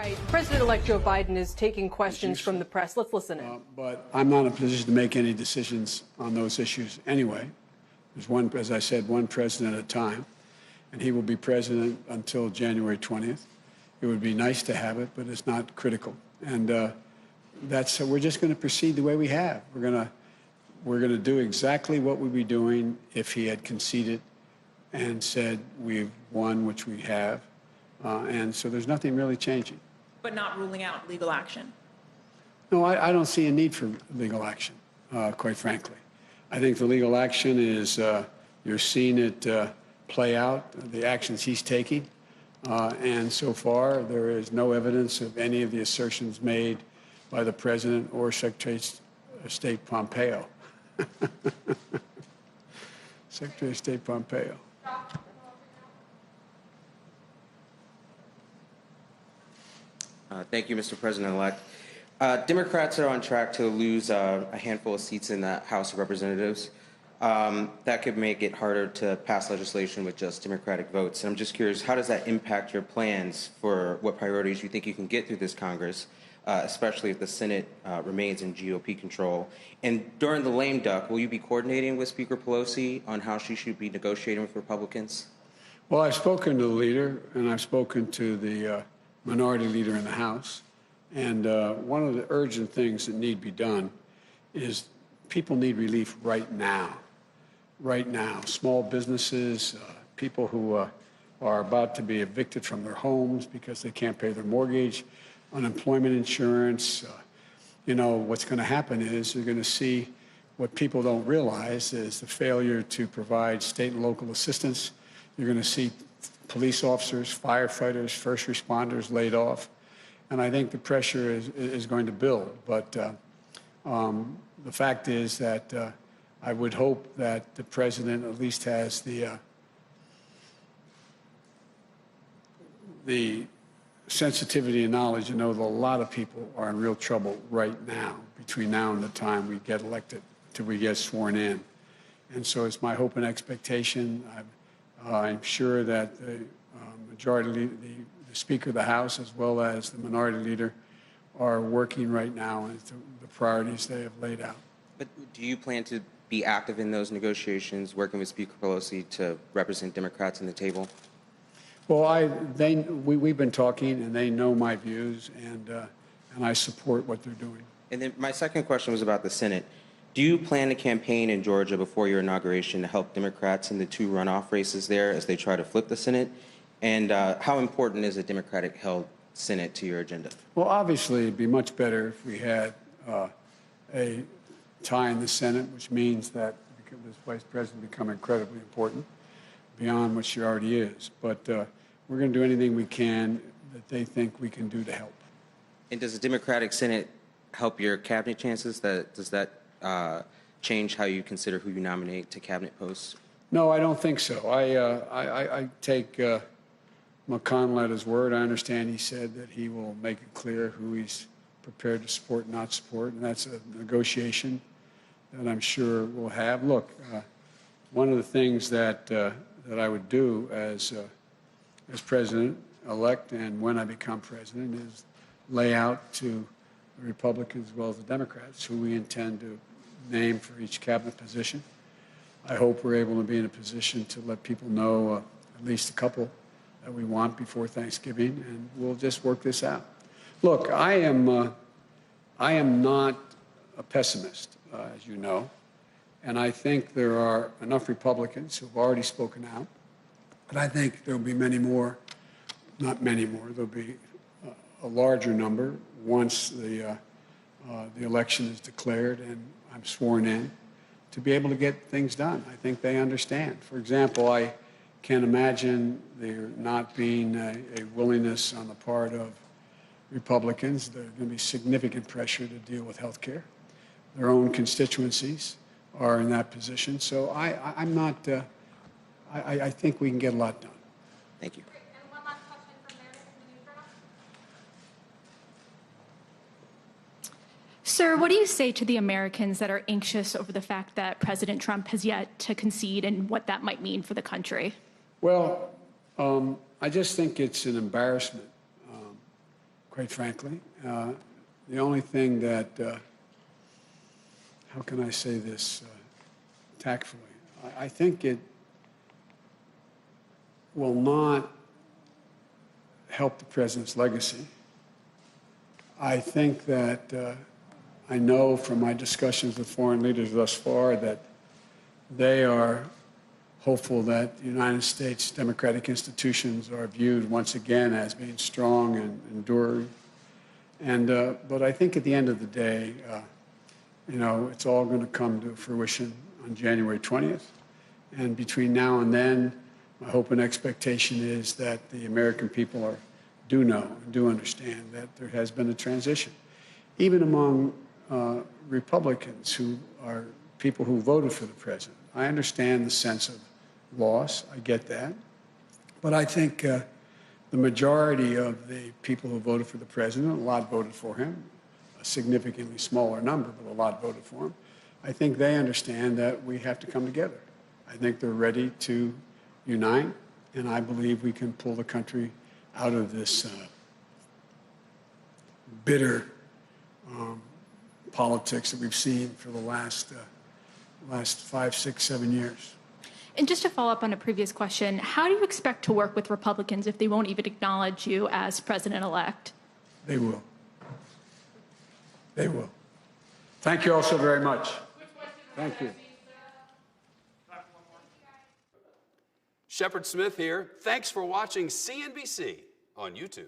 right. President-elect Joe Biden is taking questions from the press. Let's listen in. But I'm not in a position to make any decisions on those issues anyway. There's one, as I said, one president at a time, and he will be president until January 20th. It would be nice to have it, but it's not critical. And we're just going to proceed the way we have. We're going to do exactly what we'd be doing if he had conceded and said we've won, which we have. And so there's nothing really changing. But not ruling out legal action? No, I don't see a need for legal action, quite frankly. I think the legal action is you're seeing it play out, the actions he's taking. And so far, there is no evidence of any of the assertions made by the President or Secretary of State Pompeo. Secretary of State Pompeo. Thank you, Mr. President-elect. Democrats are on track to lose a handful of seats in the House of Representatives. That could make it harder to pass legislation with just Democratic votes. And I'm just curious, how does that impact your plans for what priorities you think you can get through this Congress, especially if the Senate remains in GOP control? And during the lame duck, will you be coordinating with Speaker Pelosi on how she should be negotiating with Republicans? Well, I've spoken to the leader, and I've spoken to the minority leader in the House. And one of the urgent things that need to be done is people need relief right now. Right now. Small businesses, people who are about to be evicted from their homes because they can't pay their mortgage, unemployment insurance. You know, what's going to happen is you're going to see what people don't realize is the failure to provide state and local assistance. You're going to see police officers, firefighters, first responders laid off. And I think the pressure is going to build. But the fact is that I would hope that the president at least has the sensitivity and knowledge to know that a lot of people are in real trouble right now, between now and the time we get elected, till we get sworn in. And so it's my hope and expectation. I'm sure that the majority, the Speaker of the House, as well as the minority leader, are working right now on the priorities they have laid out. But do you plan to be active in those negotiations, working with Speaker Pelosi to represent Democrats on the table? Well, we've been talking, and they know my views, and I support what they're doing. And then my second question was about the Senate. Do you plan to campaign in Georgia before your inauguration to help Democrats in the two runoff races there as they try to flip the Senate? And how important is a Democratic-held Senate to your agenda? Well, obviously, it'd be much better if we had a tie in the Senate, which means that this vice president become incredibly important beyond what she already is. But we're going to do anything we can that they think we can do to help. And does the Democratic Senate help your cabinet chances? Does that change how you consider who you nominate to cabinet posts? No, I don't think so. I take McConnell at his word. I understand he said that he will make it clear who he's prepared to support and not support, and that's a negotiation that I'm sure we'll have. Look, one of the things that I would do as president-elect and when I become president is lay out to the Republicans as well as the Democrats who we intend to name for each cabinet position. I hope we're able to be in a position to let people know at least a couple that we want before Thanksgiving, and we'll just work this out. Look, I am not a pessimist, as you know, and I think there are enough Republicans who have already spoken out, but I think there will be many more, not many more, there'll be a larger number once the election is declared and I'm sworn in, to be able to get things done. I think they understand. For example, I can't imagine there not being a willingness on the part of Republicans. There's going to be significant pressure to deal with health care. Their own constituencies are in that position. So I'm not, I think we can get a lot done. Thank you. And one last question from Meredith in the newsroom. Sir, what do you say to the Americans that are anxious over the fact that President Trump has yet to concede and what that might mean for the country? Well, I just think it's an embarrassment quite frankly. The only thing that, how can I say this tactfully? I think it will not help the president's legacy. I think that I know from my discussions with foreign leaders thus far that they are hopeful that the United States democratic institutions are viewed once again as being strong and enduring. But I think at the end of the day, it's all going to come to fruition on January 20th. And between now and then, my hope and expectation is that the American people do know and do understand that there has been a transition. Even among Republicans who are people who voted for the president, I understand the sense of loss. I get that. But I think the majority of the people who voted for the president, a lot voted for him, a significantly smaller number, but a lot voted for him. I think they understand that we have to come together. I think they're ready to unite, and I believe we can pull the country out of this bitter politics that we've seen for the last 5, 6, 7 years. And just to follow up on a previous question, how do you expect to work with Republicans if they won't even acknowledge you as president-elect? They will. They will. Thank you all so very much. Thank you. Shepard Smith here. Thanks for watching CNBC on YouTube.